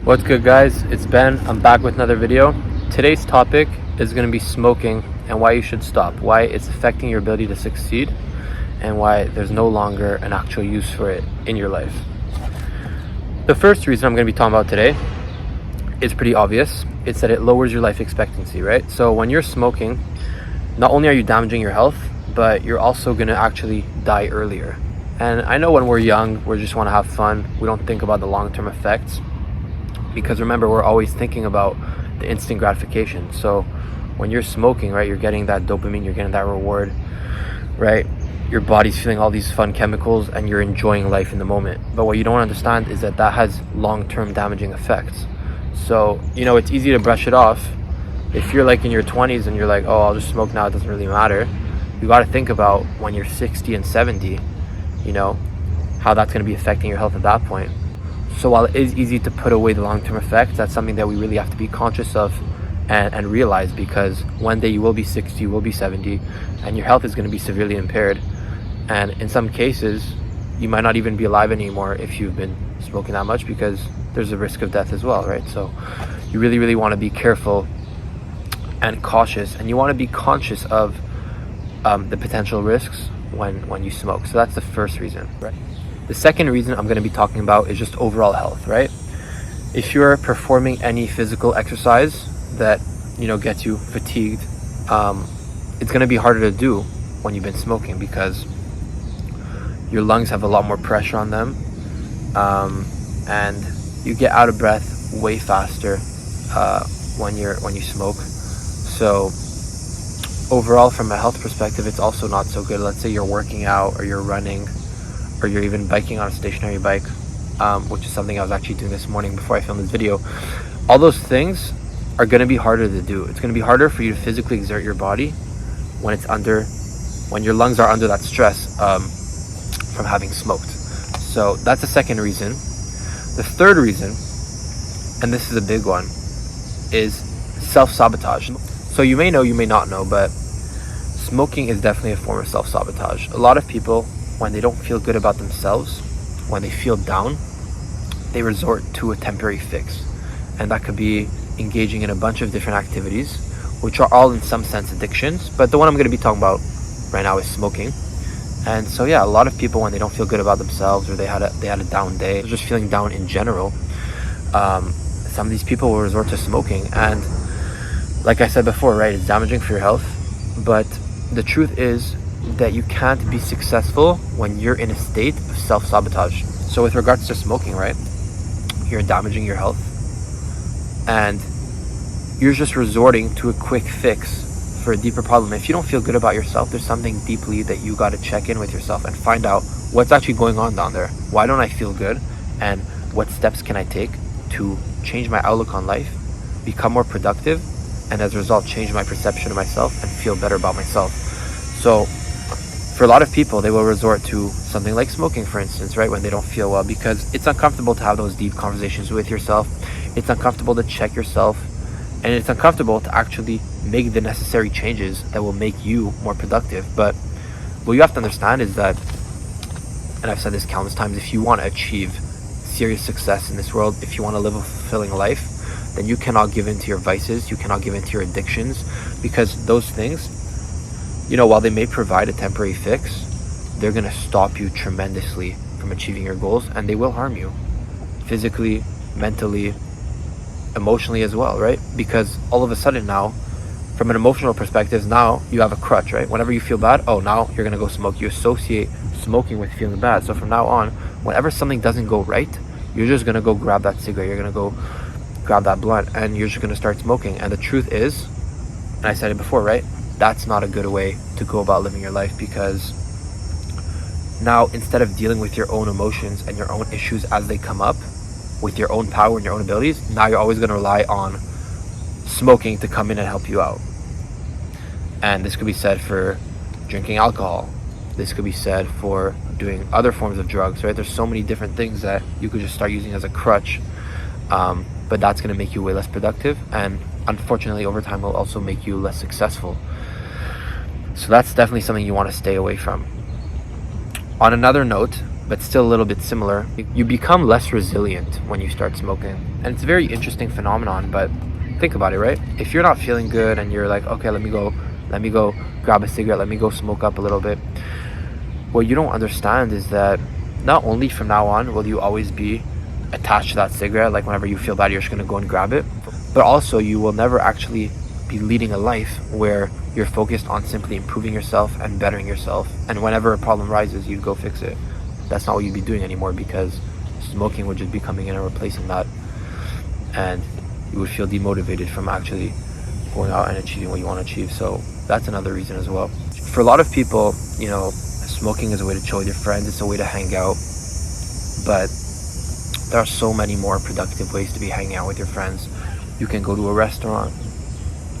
What's good, guys? It's Ben. I'm back with another video. Today's topic is going to be smoking and why you should stop, why it's affecting your ability to succeed, and why there's no longer an actual use for it in your life. The first reason I'm going to be talking about today is pretty obvious. It's that it lowers your life expectancy, right? So when you're smoking, not only are you damaging your health, but you're also going to actually die earlier. And I know when we're young, we just want to have fun. We don't think about the long-term effects. Because remember, we're always thinking about the instant gratification. So when you're smoking, right, you're getting that dopamine, you're getting that reward, right? Your body's feeling all these fun chemicals and you're enjoying life in the moment. But what you don't understand is that that has long-term damaging effects. So, it's easy to brush it off. If you're like in your 20s and you're like, oh, I'll just smoke now, it doesn't really matter. You got to think about when you're 60 and 70, how that's going to be affecting your health at that point. So while it is easy to put away the long-term effects, that's something that we really have to be conscious of and realize, because one day you will be 60, you will be 70, and your health is going to be severely impaired. And in some cases, you might not even be alive anymore if you've been smoking that much, because there's a risk of death as well, right? So you really, really want to be careful and cautious, and you want to be conscious of the potential risks when you smoke. So that's the first reason, right? The second reason I'm going to be talking about is just overall health, right? If you're performing any physical exercise that, gets you fatigued, it's going to be harder to do when you've been smoking, because your lungs have a lot more pressure on them, and you get out of breath way faster when you smoke. So overall, from a health perspective, it's also not so good. Let's say you're working out or you're running, or you're even biking on a stationary bike, which is something I was actually doing this morning before I filmed this video. All those things are going to be harder to do. It's going to be harder for you to physically exert your body when your lungs are under that stress from having smoked. So that's the second reason. The third reason, and this is a big one, is self-sabotage. So you may know, you may not know, but smoking is definitely a form of self-sabotage. A lot of people, when they don't feel good about themselves, when they feel down, they resort to a temporary fix. And that could be engaging in a bunch of different activities, which are all in some sense addictions. But the one I'm going to be talking about right now is smoking. And so, yeah, a lot of people, when they don't feel good about themselves, or they had a down day, or just feeling down in general, some of these people will resort to smoking. And like I said before, right, it's damaging for your health. But the truth is that you can't be successful when you're in a state of self-sabotage. So with regards to smoking, right, you're damaging your health, and you're just resorting to a quick fix for a deeper problem. If you don't feel good about yourself, there's something deeply that you got to check in with yourself and find out what's actually going on down there. Why don't I feel good? And what steps can I take to change my outlook on life, become more productive, and as a result, change my perception of myself and feel better about myself? So for a lot of people, they will resort to something like smoking, for instance, right, when they don't feel well, because it's uncomfortable to have those deep conversations with yourself. It's uncomfortable to check yourself, and it's uncomfortable to actually make the necessary changes that will make you more productive. But what you have to understand is that, and I've said this countless times, if you want to achieve serious success in this world, if you want to live a fulfilling life, then you cannot give in to your vices, you cannot give in to your addictions, because those things, while they may provide a temporary fix, they're going to stop you tremendously from achieving your goals, and they will harm you physically, mentally, emotionally as well, right? Because all of a sudden now, from an emotional perspective, now you have a crutch, right? Whenever you feel bad, now you're going to go smoke. You associate smoking with feeling bad. So from now on, whenever something doesn't go right, you're just going to go grab that cigarette, you're going to go grab that blunt, and you're just going to start smoking. And the truth is, and I said it before, right, that's not a good way to go about living your life, because now, instead of dealing with your own emotions and your own issues as they come up with your own power and your own abilities, now you're always going to rely on smoking to come in and help you out. And this could be said for drinking alcohol. This could be said for doing other forms of drugs, right? There's so many different things that you could just start using as a crutch, but that's going to make you way less productive, and unfortunately over time will also make you less successful. So that's definitely something you want to stay away from. On another note, but still a little bit similar. You become less resilient when you start smoking. And it's a very interesting phenomenon, but think about it, right? If you're not feeling good and you're like, okay, let me go grab a cigarette, let me go smoke up a little bit. What you don't understand is that not only from now on will you always be attached to that cigarette, like whenever you feel bad, you're just gonna go and grab it, but also you will never actually be leading a life where you're focused on simply improving yourself and bettering yourself. And whenever a problem rises, you go fix it. That's not what you'd be doing anymore, because smoking would just be coming in and replacing that. And you would feel demotivated from actually going out and achieving what you want to achieve. So that's another reason as well. For a lot of people, you know, smoking is a way to chill with your friends, it's a way to hang out, but there are so many more productive ways to be hanging out with your friends. You can go to a restaurant,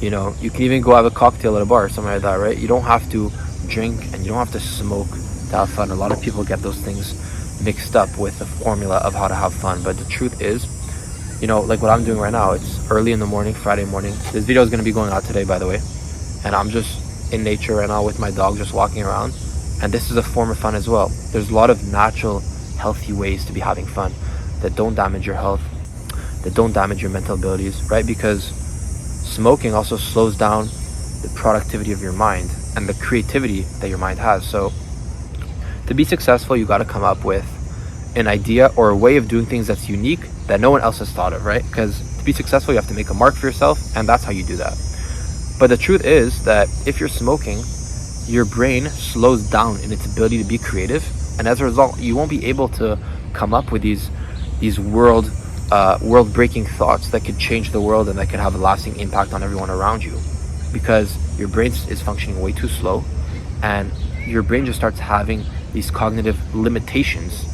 you know, you can even go have a cocktail at a bar or something like that, right? You don't have to drink and you don't have to smoke to have fun. A lot of people get those things mixed up with the formula of how to have fun, but the truth is, you know, like what I'm doing right now, it's early in the morning, Friday morning. This video is going to be going out today, by the way, and I'm just in nature right now with my dog, just walking around, and this is a form of fun as well. There's a lot of natural, healthy ways to be having fun that don't damage your health, that don't damage your mental abilities, right? Because smoking also slows down the productivity of your mind and the creativity that your mind has. So to be successful, you got to come up with an idea or a way of doing things that's unique that no one else has thought of, right? Because to be successful, you have to make a mark for yourself, and that's how you do that. But the truth is that if you're smoking, your brain slows down in its ability to be creative, and as a result, you won't be able to come up with these world-breaking thoughts that could change the world and that could have a lasting impact on everyone around you, because your brain is functioning way too slow, and your brain just starts having these cognitive limitations,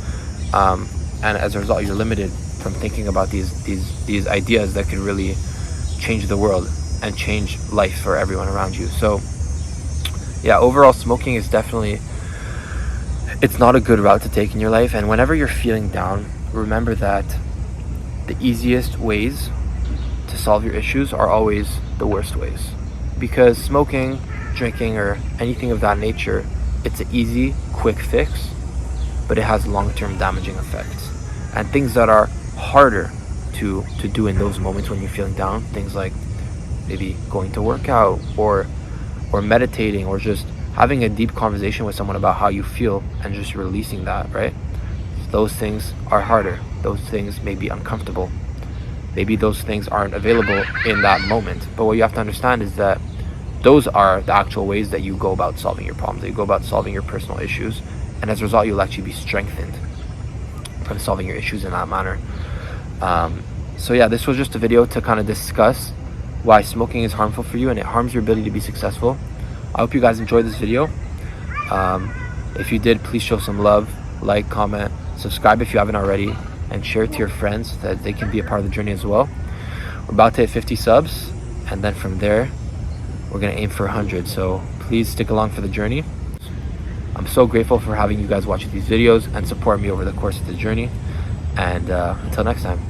and as a result, you're limited from thinking about these ideas that could really change the world and change life for everyone around you. So yeah, overall, smoking is definitely, it's not a good route to take in your life. And whenever you're feeling down, remember that the easiest ways to solve your issues are always the worst ways, because smoking, drinking, or anything of that nature, it's an easy, quick fix, but it has long-term damaging effects. And things that are harder to do in those moments when you're feeling down, things like maybe going to work out or meditating, or just having a deep conversation with someone about how you feel and just releasing that, right? Those things are harder. Those things may be uncomfortable. Maybe those things aren't available in that moment. But what you have to understand is that those are the actual ways that you go about solving your problems, that you go about solving your personal issues. And as a result, you'll actually be strengthened from solving your issues in that manner. So yeah, this was just a video to kind of discuss why smoking is harmful for you and it harms your ability to be successful. I hope you guys enjoyed this video. If you did, please show some love, like, comment, subscribe if you haven't already, and share it to your friends so that they can be a part of the journey as well. We're about to hit 50 subs, and then from there, we're gonna aim for 100. So please stick along for the journey. I'm so grateful for having you guys watching these videos and support me over the course of the journey. And until next time.